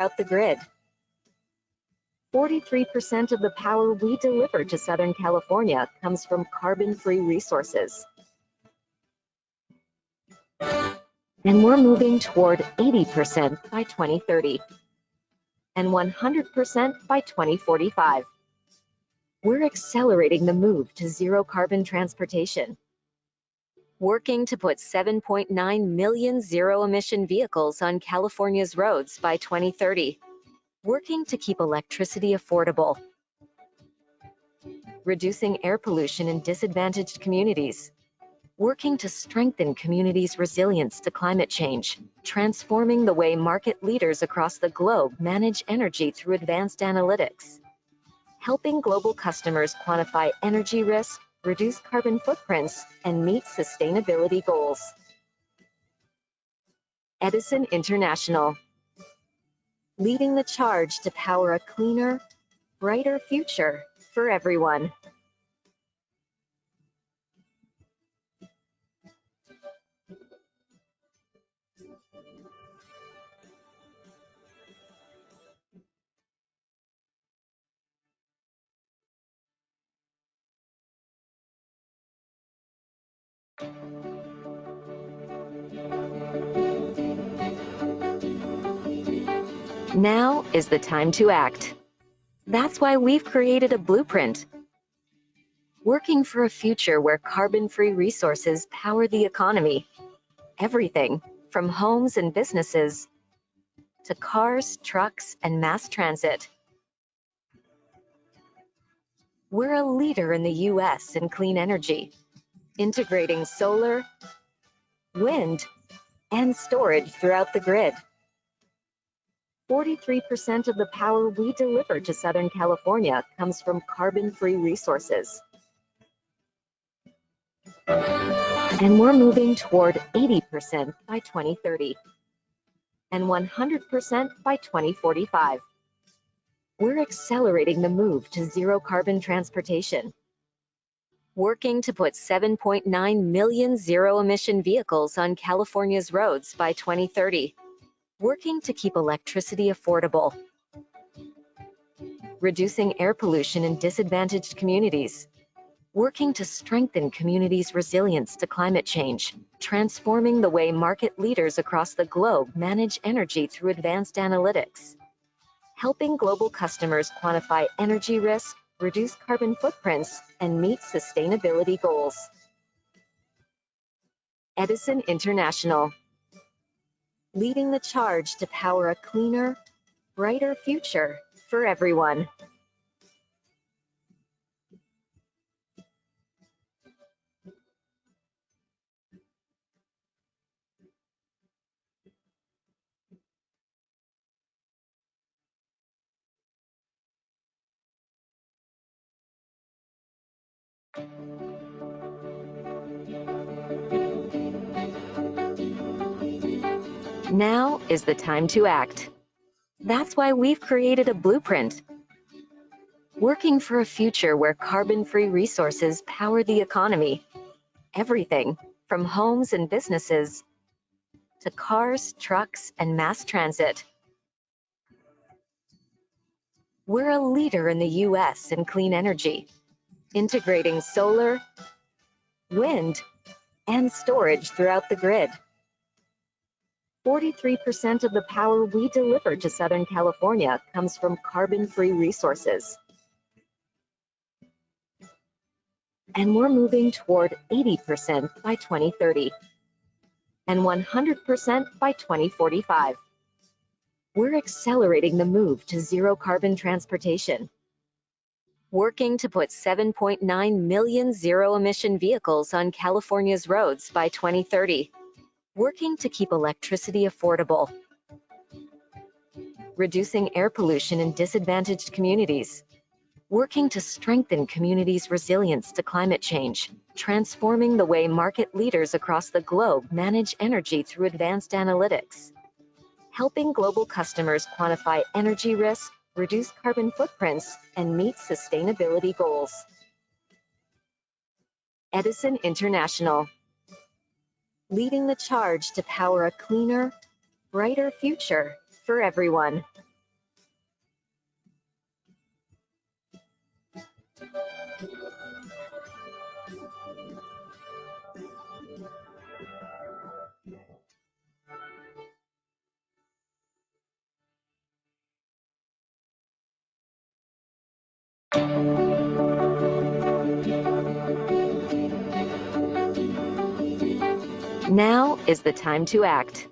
throughout the grid. 43% of the power we deliver to Southern California comes from carbon-free resources. And we're moving toward 80% by 2030 and 100% by 2045. We're accelerating the move to zero carbon transportation, working to put 7.9 million zero-emission vehicles on California's roads by 2030, working to keep electricity affordable, reducing air pollution in disadvantaged communities, working to strengthen communities' resilience to climate change, transforming the way market leaders across the globe manage energy through advanced analytics, helping global customers quantify energy risk, reduce carbon footprints, and meet sustainability goals. Edison International, leading the charge to power a cleaner, brighter future for everyone. Now is the time to act. That's why we've created a blueprint, working for a future where carbon-free resources power the economy. Everything from homes and businesses to cars, trucks, and mass transit. We're a leader in the US in clean energy, integrating solar, wind, and storage throughout the grid. 43% of the power we deliver to Southern California comes from carbon-free resources. And we're moving toward 80% by 2030 and 100% by 2045. We're accelerating the move to zero carbon transportation, working to put 7.9 million zero-emission vehicles on California's roads by 2030, working to keep electricity affordable, reducing air pollution in disadvantaged communities, working to strengthen communities' resilience to climate change, transforming the way market leaders across the globe manage energy through advanced analytics, helping global customers quantify energy risk, reduce carbon footprints, and meet sustainability goals. Edison International, leading the charge to power a cleaner, brighter future for everyone. Now is the time to act. That's why we've created a blueprint, working for a future where carbon-free resources power the economy. Everything from homes and businesses to cars, trucks, and mass transit. We're a leader in the US in clean energy, integrating solar, wind, and storage throughout the grid. 43% of the power we deliver to Southern California comes from carbon-free resources. And we're moving toward 80% by 2030 and 100% by 2045. We're accelerating the move to zero carbon transportation, working to put 7.9 million zero-emission vehicles on California's roads by 2030, working to keep electricity affordable, reducing air pollution in disadvantaged communities, working to strengthen communities' resilience to climate change, transforming the way market leaders across the globe manage energy through advanced analytics, helping global customers quantify energy risk, reduce carbon footprints, and meet sustainability goals. Edison International, leading the charge to power a cleaner, brighter future for everyone. Now is the time to act.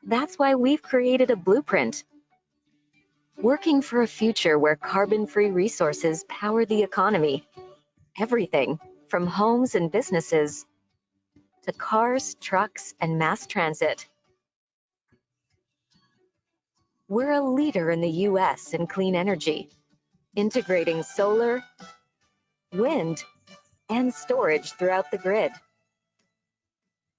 That's why we've created a blueprint, working for a future where carbon-free resources power the economy. Everything from homes and businesses to cars, trucks, and mass transit. We're a leader in the US in clean energy, integrating solar, wind, and storage throughout the grid.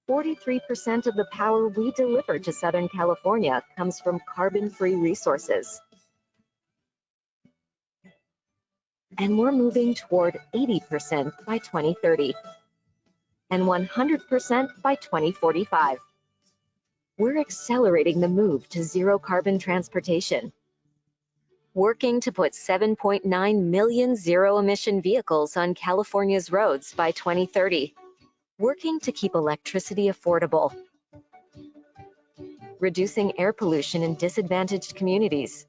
43% of the power we deliver to Southern California comes from carbon-free resources. And we're moving toward 80% by 2030 and 100% by 2045. We're accelerating the move to zero carbon transportation, working to put 7.9 million zero-emission vehicles on California's roads by 2030, working to keep electricity affordable, reducing air pollution in disadvantaged communities,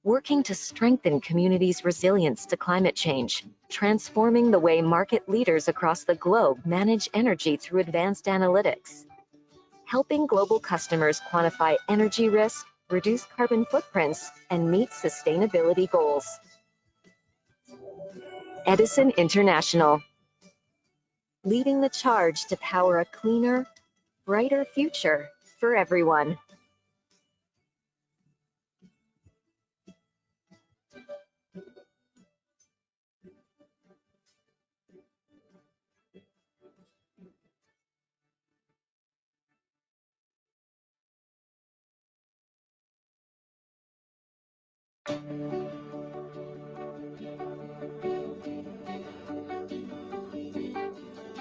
working to strengthen communities' resilience to climate change, transforming the way market leaders across the globe manage energy through advanced analytics, helping global customers quantify energy risk, reduce carbon footprints, and meet sustainability goals. Edison International, leading the charge to power a cleaner, brighter future for everyone.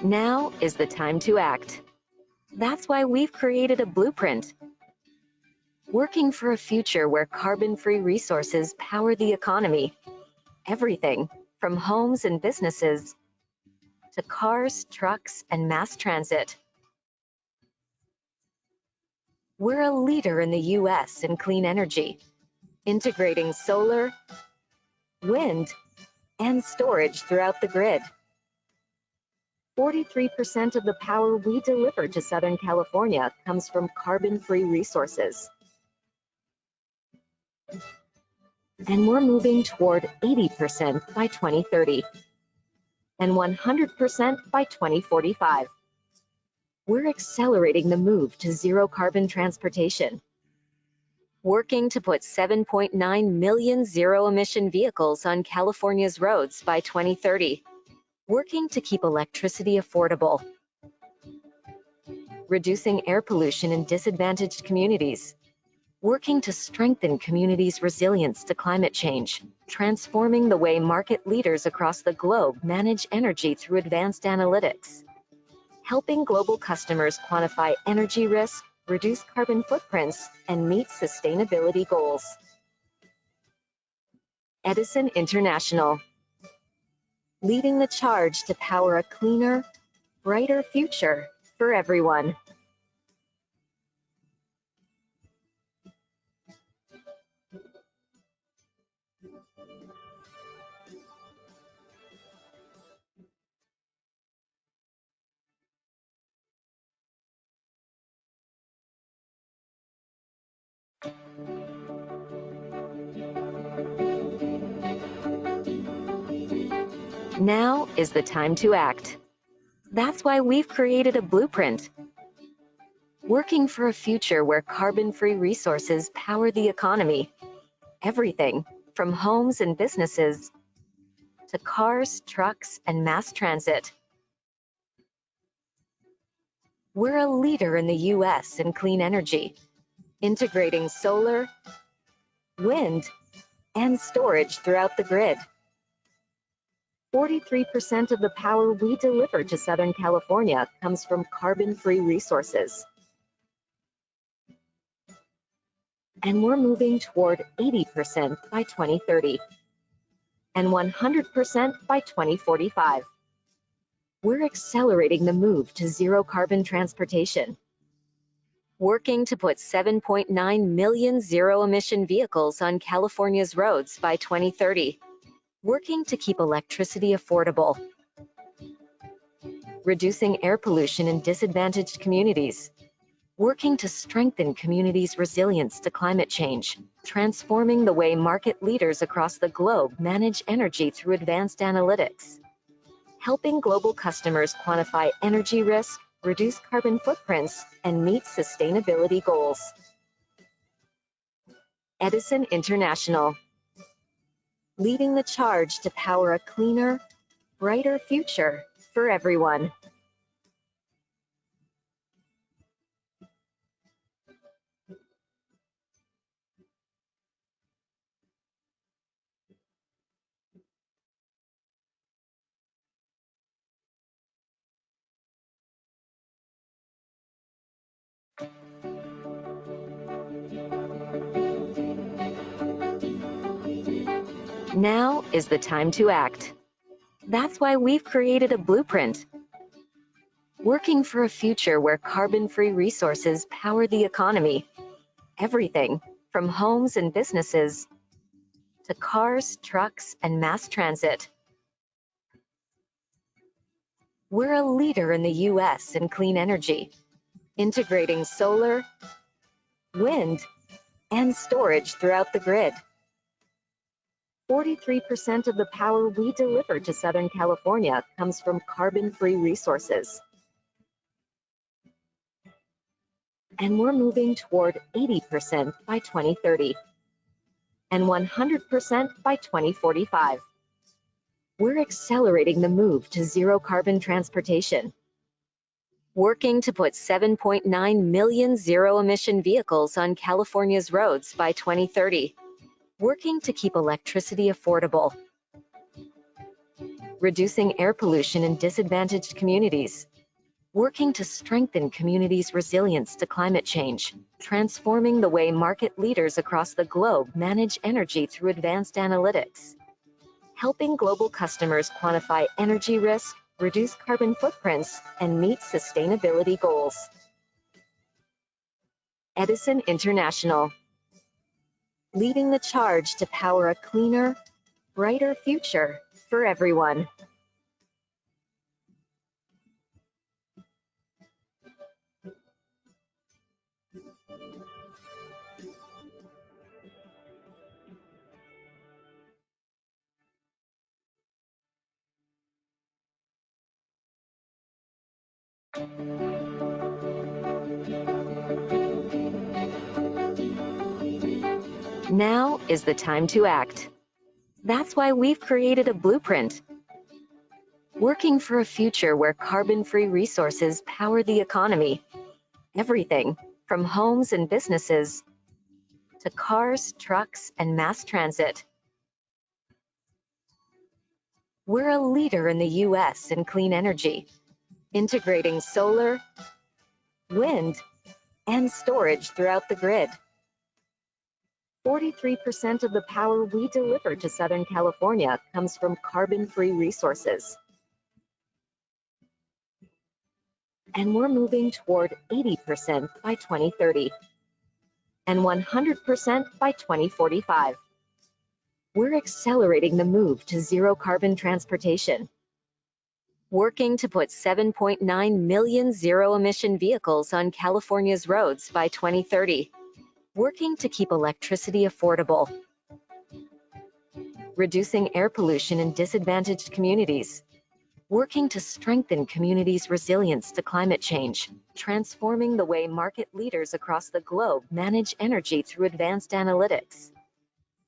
Now is the time to act. That's why we've created a blueprint, working for a future where carbon-free resources power the economy. Everything from homes and businesses to cars, trucks, and mass transit. We're a leader in the US in clean energy, integrating solar, wind, and storage throughout the grid. 43% of the power we deliver to Southern California comes from carbon-free resources. And we're moving toward 80% by 2030 and 100% by 2045. We're accelerating the move to zero carbon transportation, working to put 7.9 million zero-emission vehicles on California's roads by 2030, working to keep electricity affordable, reducing air pollution in disadvantaged communities, working to strengthen communities' resilience to climate change, transforming the way market leaders across the globe manage energy through advanced analytics, helping global customers quantify energy risk, reduce carbon footprints, and meet sustainability goals. Edison International, leading the charge to power a cleaner, brighter future for everyone. Now is the time to act. That's why we've created a blueprint, working for a future where carbon-free resources power the economy. Everything from homes and businesses to cars, trucks, and mass transit. We're a leader in the US in clean energy, integrating solar, wind, and storage throughout the grid. 43% of the power we deliver to Southern California comes from carbon-free resources. And we're moving toward 80% by 2030 and 100% by 2045. We're accelerating the move to zero carbon transportation, working to put 7.9 million zero-emission vehicles on California's roads by 2030, working to keep electricity affordable, reducing air pollution in disadvantaged communities, working to strengthen communities' resilience to climate change, transforming the way market leaders across the globe manage energy through advanced analytics, helping global customers quantify energy risk, reduce carbon footprints, and meet sustainability goals. Edison International, leading the charge to power a cleaner, brighter future for everyone. Now is the time to act. That's why we've created a blueprint, working for a future where carbon-free resources power the economy. Everything from homes and businesses to cars, trucks, and mass transit. We're a leader in the US in clean energy, integrating solar, wind, and storage throughout the grid. 43% of the power we deliver to Southern California comes from carbon-free resources. And we're moving toward 80% by 2030 and 100% by 2045. We're accelerating the move to zero carbon transportation, working to put 7.9 million zero-emission vehicles on California's roads by 2030, working to keep electricity affordable, reducing air pollution in disadvantaged communities, working to strengthen communities' resilience to climate change, transforming the way market leaders across the globe manage energy through advanced analytics, helping global customers quantify energy risk, reduce carbon footprints, and meet sustainability goals. Edison International, leading the charge to power a cleaner, brighter future for everyone. Now is the time to act. That's why we've created a blueprint, working for a future where carbon-free resources power the economy. Everything from homes and businesses to cars, trucks, and mass transit. We're a leader in the US in clean energy, integrating solar, wind, and storage throughout the grid. 43% of the power we deliver to Southern California comes from carbon-free resources. And we're moving toward 80% by 2030 and 100% by 2045. We're accelerating the move to zero carbon transportation, working to put 7.9 million zero-emission vehicles on California's roads by 2030, working to keep electricity affordable, reducing air pollution in disadvantaged communities, working to strengthen communities' resilience to climate change, transforming the way market leaders across the globe manage energy through advanced analytics,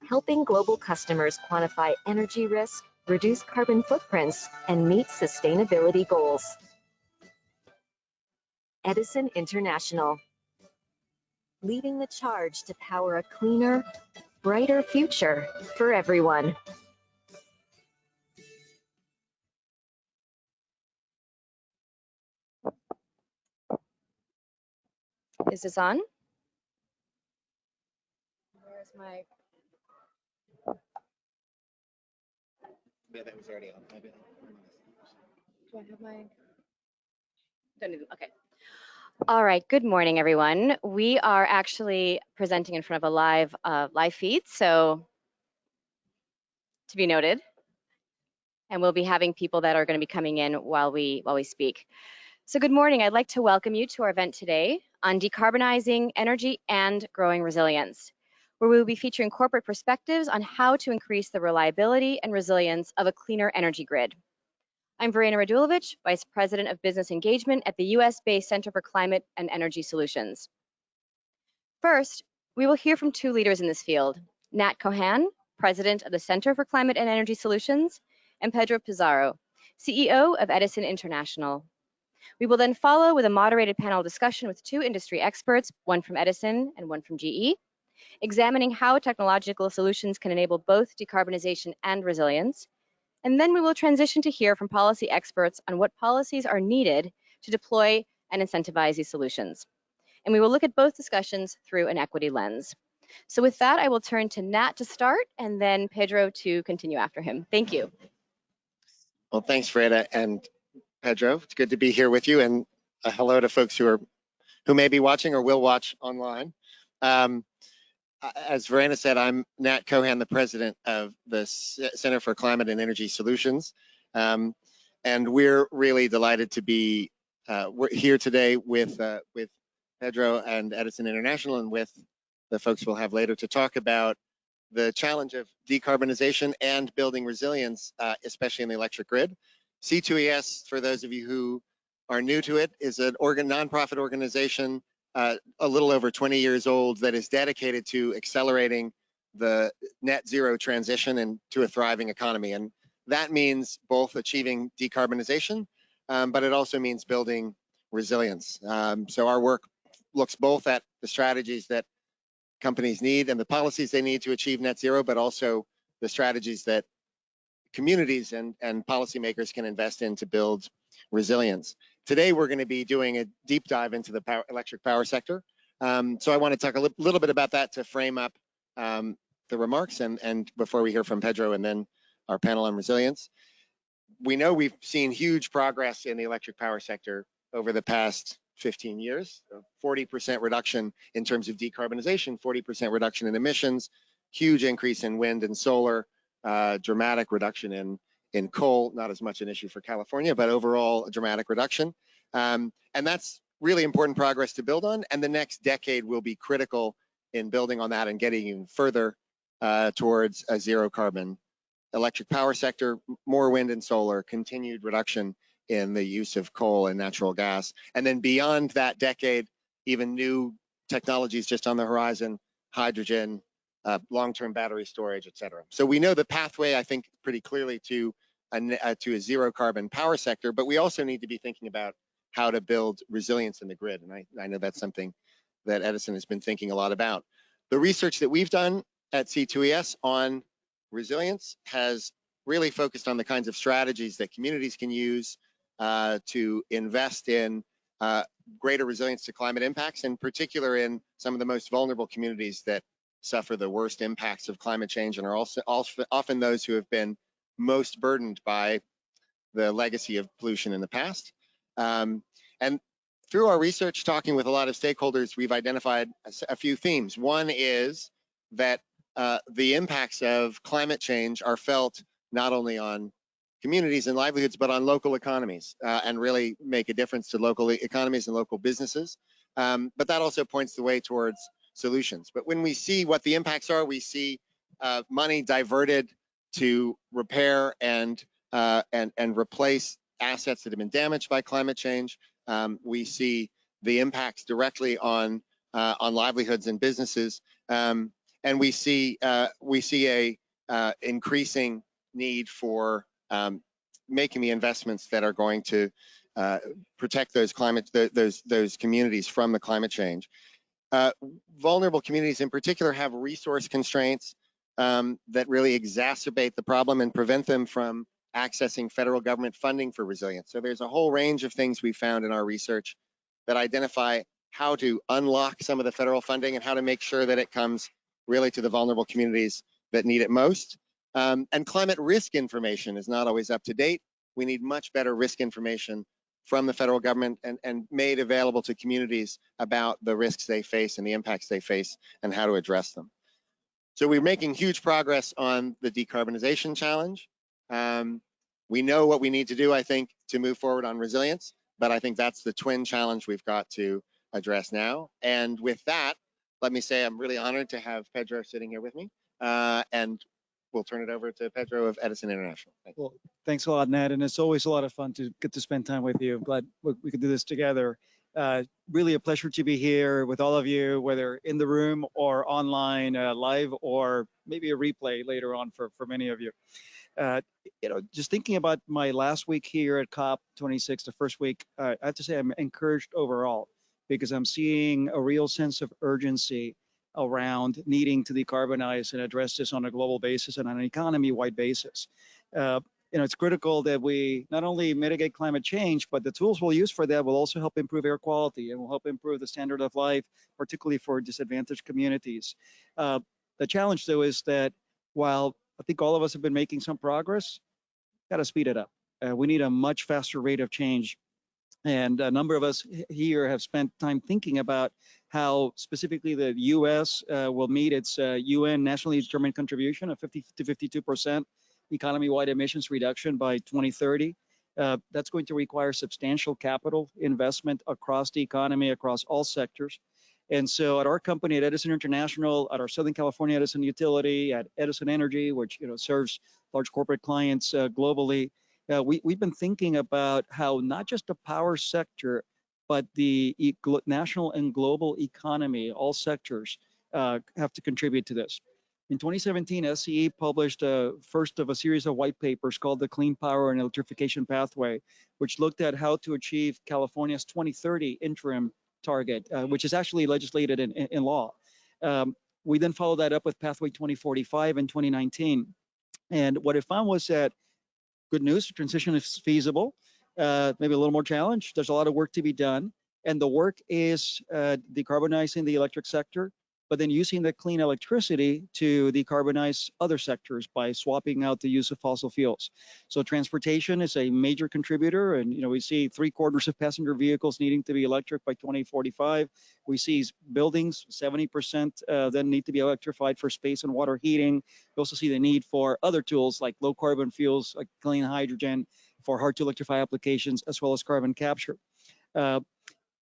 helping global customers quantify energy risk, reduce carbon footprints, and meet sustainability goals. Edison International, leading the charge to power a cleaner, brighter future for everyone. Is this on? Where's my? Yeah, that was already on. Do I have my? Don't need them. Okay. All right. Good morning, everyone. We are actually presenting in front of a live feed, so to be noted. and we'll be having people that are going to be coming in while we speak. So good morning. I'd like to welcome you to our event today on decarbonizing energy and growing resilience, where we will be featuring corporate perspectives on how to increase the reliability and resilience of a cleaner energy grid. I'm Verena Radulovic, Vice President of Business Engagement at the US-based Center for Climate and Energy Solutions. First, we will hear from two leaders in this field, Nat Cohen, President of the Center for Climate and Energy Solutions, and Pedro Pizarro, CEO of Edison International. We will then follow with a moderated panel discussion with two industry experts, one from Edison and one from GE, examining how technological solutions can enable both decarbonization and resilience. And then we will transition to hear from policy experts on what policies are needed to deploy and incentivize these solutions. And we will look at both discussions through an equity lens. So with that, I will turn to Nat to start and then Pedro to continue after him. Thank you. Well, thanks, Freda and Pedro. It's good to be here with you, and a hello to folks who may be watching or will watch online. As Verena said, I'm Nat Cohen, the president of the Center for Climate and Energy Solutions, and we're really delighted to be we're here today with Pedro and Edison International, and with the folks we'll have later to talk about the challenge of decarbonization and building resilience, especially in the electric grid. C2ES, for those of you who are new to it, is an nonprofit organization a little over 20 years old that is dedicated to accelerating the net zero transition and to a thriving economy. And that means both achieving decarbonization, but it also means building resilience. So our work looks both at the strategies that companies need and the policies they need to achieve net zero, but also the strategies that communities and policymakers can invest in to build resilience. Today, we're going to be doing a deep dive into the electric power sector. So I want to talk a little bit about that to frame up the remarks and before we hear from Pedro and then our panel on resilience. We know we've seen huge progress in the electric power sector over the past 15 years, 40% reduction in terms of decarbonization, 40% reduction in emissions, huge increase in wind and solar, dramatic reduction in coal, not as much an issue for California, but overall a dramatic reduction. And that's really important progress to build on. And the next decade will be critical in building on that and getting even further towards a zero carbon electric power sector, more wind and solar, continued reduction in the use of coal and natural gas. And then beyond that decade, even new technologies just on the horizon, hydrogen, long-term battery storage, et cetera. So we know the pathway, I think, pretty clearly to a zero carbon power sector, but we also need to be thinking about how to build resilience in the grid. And I know that's something that Edison has been thinking a lot about. The research that we've done at C2ES on resilience has really focused on the kinds of strategies that communities can use to invest in greater resilience to climate impacts, in particular in some of the most vulnerable communities that suffer the worst impacts of climate change and are also often those who have been most burdened by the legacy of pollution in the past. And through our research, talking with a lot of stakeholders, we've identified a few themes. One is that the impacts of climate change are felt not only on communities and livelihoods, but on local economies and really make a difference to local economies and local businesses. But that also points the way towards solutions. But when we see what the impacts are, we see money diverted to repair and replace assets that have been damaged by climate change. We see the impacts directly on livelihoods and businesses, and we see a increasing need for making the investments that are going to protect those communities from the climate change. Vulnerable communities in particular have resource constraints that really exacerbate the problem and prevent them from accessing federal government funding for resilience. So there's a whole range of things we found in our research that identify how to unlock some of the federal funding and how to make sure that it comes really to the vulnerable communities that need it most. And climate risk information is not always up to date. We need much better risk information from the federal government and made available to communities about the risks they face and the impacts they face and how to address them. So we're making huge progress on the decarbonization challenge. We know what we need to do, I think, to move forward on resilience, but I think that's the twin challenge we've got to address now. And with that, let me say I'm really honored to have Pedro sitting here with me, and we'll turn it over to Pedro of Edison International. Thank you. Well, thanks a lot, Nat, and it's always a lot of fun to get to spend time with you. I'm glad we could do this together. Really a pleasure to be here with all of you, whether in the room or online, live, or maybe a replay later on for many of you. Just thinking about my last week here at COP26, the first week, I have to say I'm encouraged overall because I'm seeing a real sense of urgency around needing to decarbonize and address this on a global basis and on an economy-wide basis. It's critical that we not only mitigate climate change, but the tools we'll use for that will also help improve air quality and will help improve the standard of life, particularly for disadvantaged communities. The challenge, though, is that while I think all of us have been making some progress, got to speed it up. We need a much faster rate of change. And a number of us here have spent time thinking about how specifically the US will meet its UN nationally determined contribution of 50 to 52% economy-wide emissions reduction by 2030. That's going to require substantial capital investment across the economy, across all sectors. And so at our company, at Edison International, at our Southern California Edison utility, at Edison Energy, which serves large corporate clients globally, we've been thinking about how not just the power sector, but the national and global economy, all sectors have to contribute to this. In 2017, SCE published first of a series of white papers called the Clean Power and Electrification Pathway, which looked at how to achieve California's 2030 interim target, which is actually legislated in law. We then followed that up with Pathway 2045 in 2019. And what it found was that, good news, the transition is feasible, maybe a little more challenge. There's a lot of work to be done. And the work is decarbonizing the electric sector, but then using the clean electricity to decarbonize other sectors by swapping out the use of fossil fuels. So transportation is a major contributor, and we see 3/4 of passenger vehicles needing to be electric by 2045. We see buildings, 70% then need to be electrified for space and water heating. We also see the need for other tools like low carbon fuels, like clean hydrogen for hard to electrify applications, as well as carbon capture.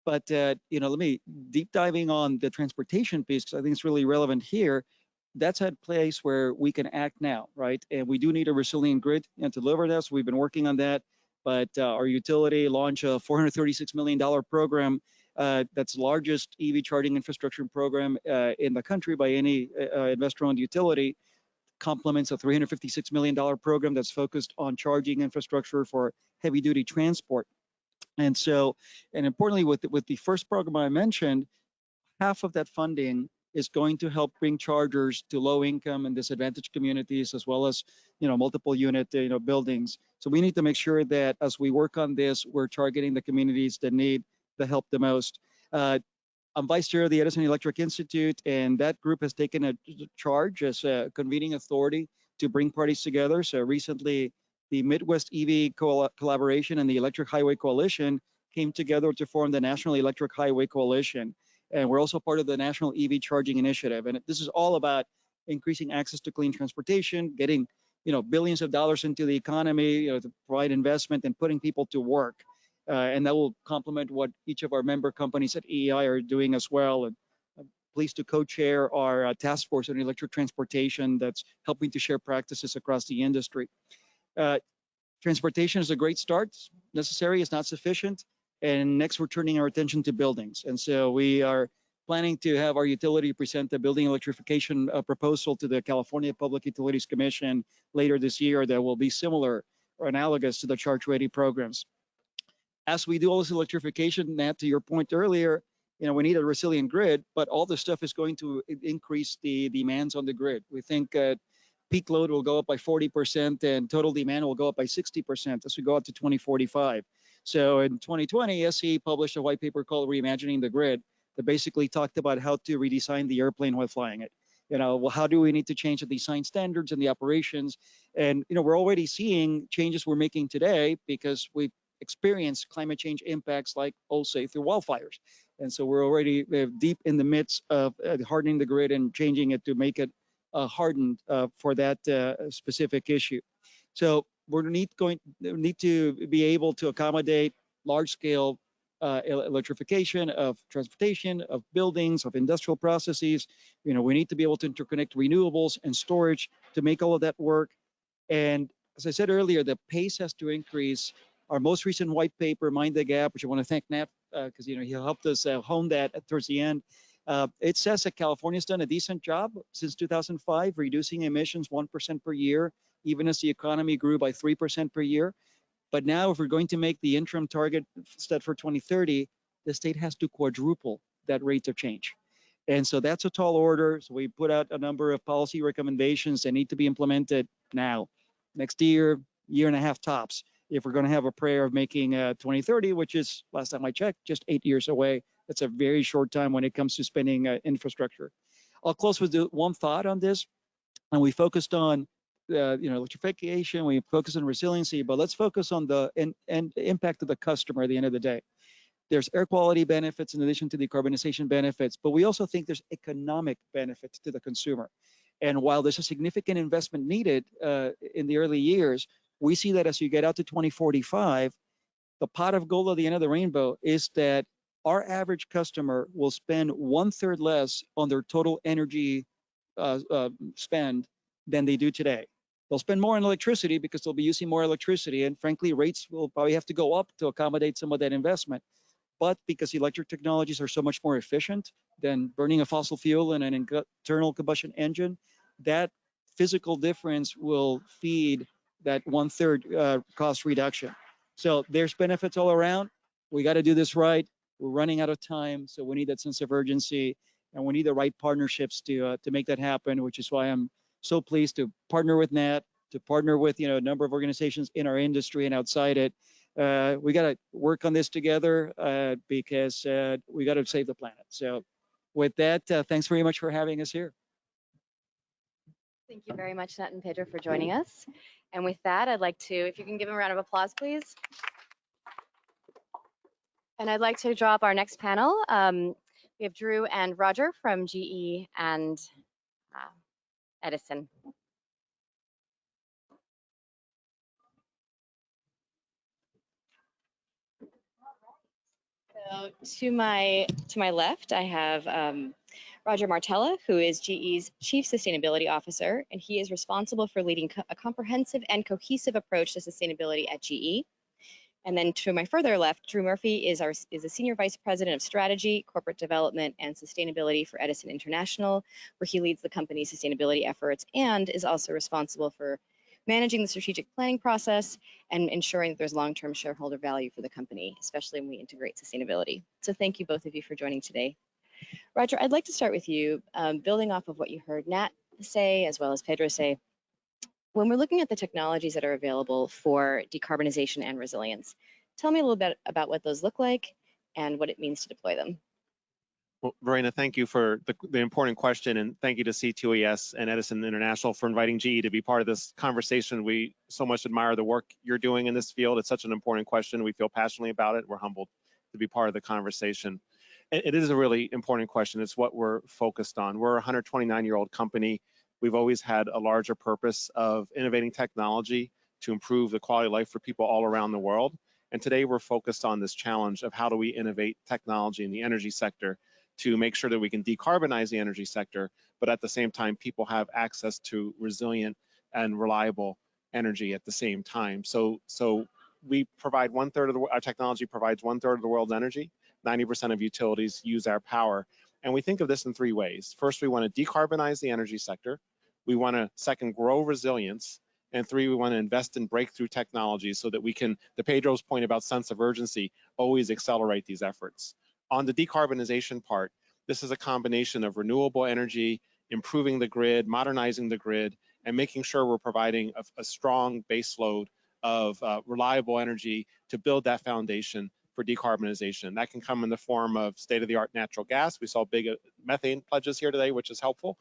But let me deep diving on the transportation piece, because I think it's really relevant here. That's a place where we can act now, right? And we do need a resilient grid and to deliver that. So we've been working on that. But our utility launched a $436 million program that's the largest EV charging infrastructure program in the country by any investor-owned utility. Complements a $356 million program that's focused on charging infrastructure for heavy-duty transport. And so, and importantly, with the first program I mentioned, half of that funding is going to help bring chargers to low-income and disadvantaged communities, as well as multiple unit buildings. So we need to make sure that as we work on this, we're targeting the communities that need the help the most. I'm vice chair of the Edison Electric Institute, and that group has taken a charge as a convening authority to bring parties together. So recently, the Midwest EV Collaboration and the Electric Highway Coalition came together to form the National Electric Highway Coalition. And we're also part of the National EV Charging Initiative. And this is all about increasing access to clean transportation, getting billions of dollars into the economy to provide investment and putting people to work. And that will complement what each of our member companies at EEI are doing as well. And I'm pleased to co-chair our task force on electric transportation that's helping to share practices across the industry. Transportation is a great start. It's necessary, it's not sufficient. And next, we're turning our attention to buildings. And so we are planning to have our utility present the building electrification proposal to the California Public Utilities Commission later this year that will be similar or analogous to the Charge Ready programs. As we do all this electrification, Nat, to your point earlier, we need a resilient grid, but all this stuff is going to increase the demands on the grid. We think peak load will go up by 40% and total demand will go up by 60% as we go out to 2045. So in 2020, SCE published a white paper called Reimagining the Grid that basically talked about how to redesign the airplane while flying it. How do we need to change the design standards and the operations? And, we're already seeing changes we're making today because we've experienced climate change impacts like, say, through wildfires. And so we're already deep in the midst of hardening the grid and changing it to make it hardened for that specific issue. So we need to be able to accommodate large-scale electrification of transportation, of buildings, of industrial processes. We need to be able to interconnect renewables and storage to make all of that work. And as I said earlier, the pace has to increase. Our most recent white paper, Mind the Gap, which I want to thank Nat, because he helped us hone that towards the end. It says that California's done a decent job since 2005, reducing emissions 1% per year, even as the economy grew by 3% per year. But now, if we're going to make the interim target set for 2030, the state has to quadruple that rate of change. And so that's a tall order. So we put out a number of policy recommendations that need to be implemented now, next year, year and a half tops, if we're going to have a prayer of making 2030, which is, last time I checked, just 8 years away. That's a very short time when it comes to spending infrastructure. I'll close with one thought on this. And we focused on electrification, we focus on resiliency, but let's focus on the impact of the customer at the end of the day. There's air quality benefits in addition to decarbonization benefits, but we also think there's economic benefits to the consumer. And while there's a significant investment needed in the early years, we see that as you get out to 2045, the pot of gold at the end of the rainbow is that our average customer will spend 1/3 less on their total energy spend than they do today. They'll spend more on electricity because they'll be using more electricity, and frankly, rates will probably have to go up to accommodate some of that investment. But because electric technologies are so much more efficient than burning a fossil fuel in an internal combustion engine, that physical difference will feed that 1/3 cost reduction. So there's benefits all around. We got to do this right. We're running out of time, so we need that sense of urgency, and we need the right partnerships to make that happen, which is why I'm so pleased to partner with Nat, to partner with a number of organizations in our industry and outside it. We got to work on this together because we got to save the planet. So with that, thanks very much for having us here. Thank you very much, Nat and Pedro, for joining us. And with that, I'd like to, if you can give them a round of applause, please. And I'd like to draw up our next panel. We have Drew and Roger from GE and Edison. So to my left, I have Roger Martella, who is GE's Chief Sustainability Officer, and he is responsible for leading a comprehensive and cohesive approach to sustainability at GE. And then to my further left, Drew Murphy is the Senior Vice President of Strategy, Corporate Development, and Sustainability for Edison International, where he leads the company's sustainability efforts and is also responsible for managing the strategic planning process and ensuring that there's long-term shareholder value for the company, especially when we integrate sustainability. So thank you both of you for joining today. Roger, I'd like to start with you, building off of what you heard Nat say, as well as Pedro say. When we're looking at the technologies that are available for decarbonization and resilience, tell me a little bit about what those look like and what it means to deploy them. Well, Verena, thank you for the important question, and thank you to C2ES and Edison International for inviting GE to be part of this conversation. We so much admire the work you're doing in this field. It's such an important question. We feel passionately about it. We're humbled to be part of the conversation. It is a really important question. It's what we're focused on. We're a 129-year-old company. We've always had a larger purpose of innovating technology to improve the quality of life for people all around the world. And today we're focused on this challenge of how do we innovate technology in the energy sector to make sure that we can decarbonize the energy sector, but at the same time, people have access to resilient and reliable energy at the same time. So we provide 1/3 of our technology provides 1/3 of the world's energy. 90% of utilities use our power. And we think of this in 3 ways. First, we want to decarbonize the energy sector. We want to, second, grow resilience. And 3, we want to invest in breakthrough technologies so that we can, to Pedro's point about sense of urgency, always accelerate these efforts. On the decarbonization part, this is a combination of renewable energy, improving the grid, modernizing the grid, and making sure we're providing a strong baseload of reliable energy to build that foundation for decarbonization. That can come in the form of state-of-the-art natural gas. We saw big methane pledges here today, which is helpful.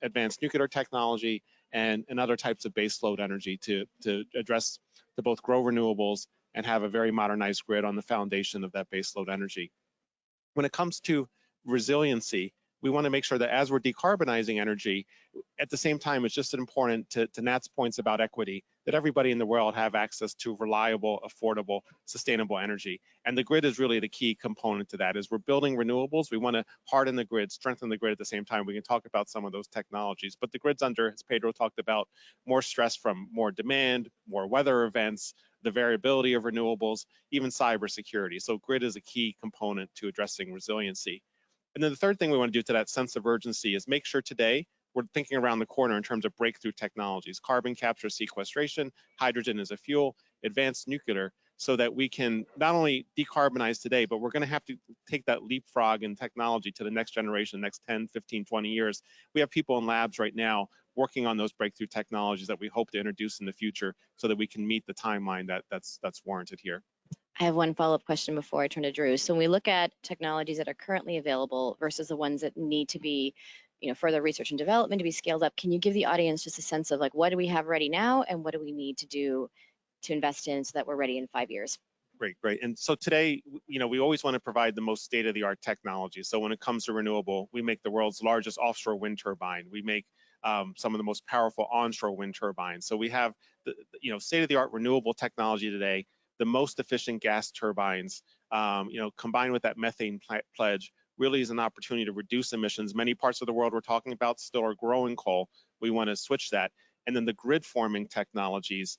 Advanced nuclear technology and other types of baseload energy to address, to both grow renewables and have a very modernized grid on the foundation of that baseload energy. When it comes to resiliency, we want to make sure that as we're decarbonizing energy, at the same time, it's just important to Nat's points about equity, that everybody in the world have access to reliable, affordable, sustainable energy. And the grid is really the key component to that. As we're building renewables, we want to harden the grid, strengthen the grid at the same time. We can talk about some of those technologies, but the grid's under, as Pedro talked about, more stress from more demand, more weather events, the variability of renewables, even cybersecurity. So grid is a key component to addressing resiliency. And then the third thing we want to do to that sense of urgency is make sure today we're thinking around the corner in terms of breakthrough technologies, carbon capture, sequestration, hydrogen as a fuel, advanced nuclear, so that we can not only decarbonize today, but we're going to have to take that leapfrog in technology to the next generation, next 10, 15, 20 years. We have people in labs right now working on those breakthrough technologies that we hope to introduce in the future so that we can meet the timeline that's warranted here. I have one follow-up question before I turn to Drew. So when we look at technologies that are currently available versus the ones that need to be, further research and development to be scaled up, can you give the audience just a sense of like, what do we have ready now and what do we need to do to invest in so that we're ready in 5 years? Great. And so today, we always want to provide the most state-of-the-art technology. So when it comes to renewable, we make the world's largest offshore wind turbine. We make some of the most powerful onshore wind turbines. So we have the state-of-the-art renewable technology today, the most efficient gas turbines, combined with that methane pledge, really is an opportunity to reduce emissions. Many parts of the world we're talking about still are growing coal. We want to switch that. And then the grid forming technologies,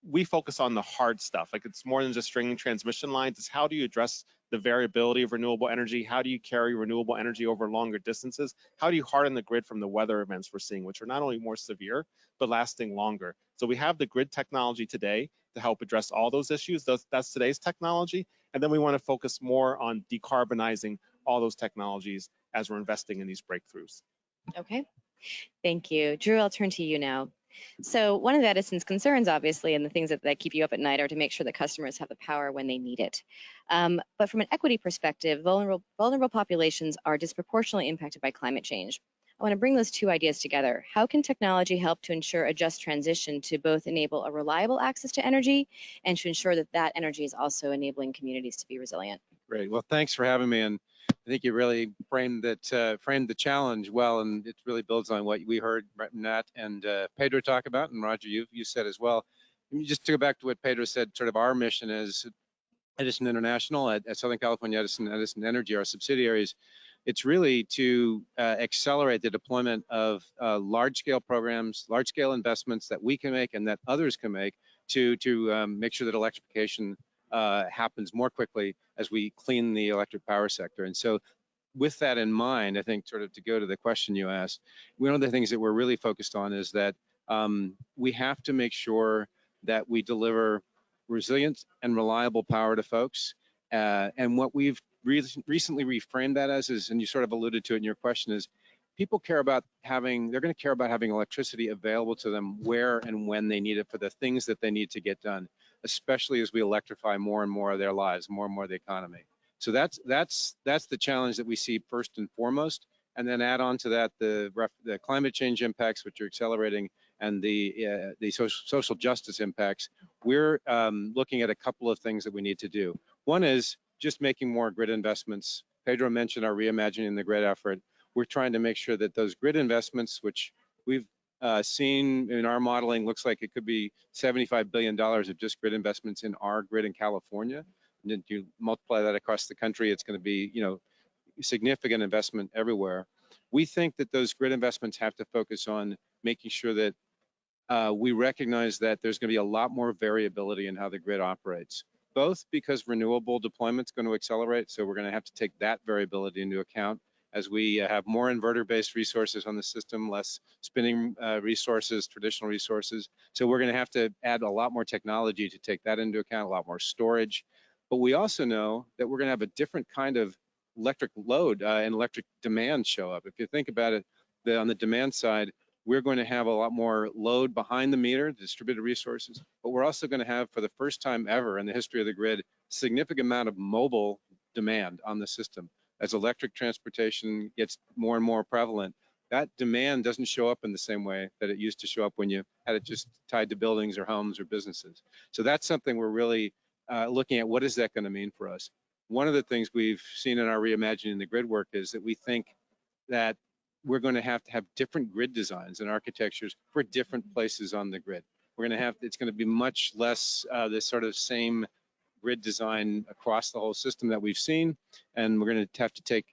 we focus on the hard stuff. Like, it's more than just stringing transmission lines. It's how do you address the variability of renewable energy? How do you carry renewable energy over longer distances? How do you harden the grid from the weather events we're seeing, which are not only more severe, but lasting longer? So we have the grid technology today to help address all those issues. That's today's technology. And then we want to focus more on decarbonizing all those technologies as we're investing in these breakthroughs. Okay, thank you. Drew, I'll turn to you now. So one of Edison's concerns, obviously, and the things that keep you up at night are to make sure that customers have the power when they need it. But from an equity perspective, vulnerable populations are disproportionately impacted by climate change. I want to bring those two ideas together. How can technology help to ensure a just transition to both enable a reliable access to energy and to ensure that that energy is also enabling communities to be resilient? Great. Well, thanks for having me. And I think you really framed the challenge well, and it really builds on what we heard Nat and Pedro talk about, and Roger, you said as well. Just to go back to what Pedro said, sort of our mission is Edison International at Southern California Edison Energy, our subsidiaries. It's really to accelerate the deployment of large-scale programs, large-scale investments that we can make and that others can make to make sure that electrification happens more quickly as we clean the electric power sector. And so with that in mind, I think sort of to go to the question you asked, one of the things that we're really focused on is that we have to make sure that we deliver resilient and reliable power to folks. And what we've recently reframed that as is, and you sort of alluded to it in your question, is people they're going to care about having electricity available to them where and when they need it for the things that they need to get done, especially as we electrify more and more of their lives, more and more of the economy. So that's the challenge that we see first and foremost, and then add on to that the climate change impacts, which are accelerating, and the social justice impacts. We're looking at a couple of things that we need to do. One is just making more grid investments. Pedro mentioned our reimagining the grid effort. We're trying to make sure that those grid investments, which we've seen in our modeling, looks like it could be $75 billion of just grid investments in our grid in California. And then you multiply that across the country, it's going to be, significant investment everywhere. We think that those grid investments have to focus on making sure that we recognize that there's going to be a lot more variability in how the grid operates, both because renewable deployment is going to accelerate, so we're going to have to take that variability into account as we have more inverter-based resources on the system, less spinning resources, traditional resources. So we're going to have to add a lot more technology to take that into account, a lot more storage. But we also know that we're going to have a different kind of electric load and electric demand show up. If you think about it, on the demand side, we're going to have a lot more load behind the meter, distributed resources, but we're also going to have, for the first time ever in the history of the grid, significant amount of mobile demand on the system. As electric transportation gets more and more prevalent, that demand doesn't show up in the same way that it used to show up when you had it just tied to buildings or homes or businesses. So that's something we're really looking at. What is that going to mean for us? One of the things we've seen in our reimagining the grid work is that we think that we're going to have different grid designs and architectures for different places on the grid. It's going to be much less this sort of same grid design across the whole system that we've seen, and we're going to have to take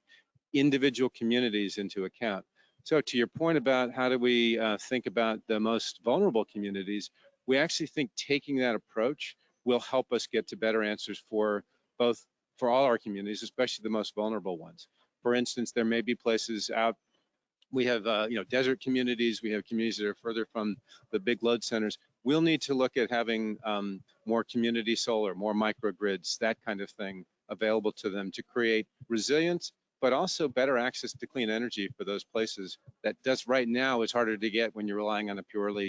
individual communities into account. So to your point about how do we think about the most vulnerable communities, we actually think taking that approach will help us get to better answers for all our communities, especially the most vulnerable ones. For instance, there may be places out, we have desert communities, we have communities that are further from the big load centers. We'll need to look at having more community solar, more microgrids, that kind of thing available to them to create resilience, but also better access to clean energy for those places that just right now is harder to get when you're relying on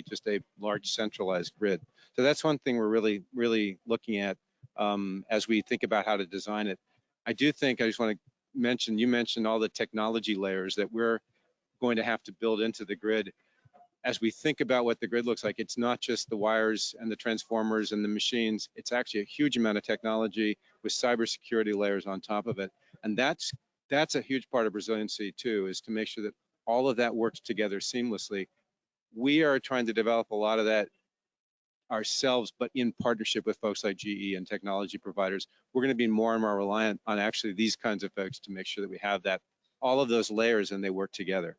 just a large centralized grid. So that's one thing we're really, really looking at as we think about how to design it. I just want to mention, you mentioned all the technology layers that we're going to have to build into the grid. As we think about what the grid looks like, it's not just the wires and the transformers and the machines, it's actually a huge amount of technology with cybersecurity layers on top of it. And that's a huge part of resiliency too, is to make sure that all of that works together seamlessly. We are trying to develop a lot of that ourselves, but in partnership with folks like GE and technology providers. We're going to be more and more reliant on actually these kinds of folks to make sure that we have all of those layers and they work together.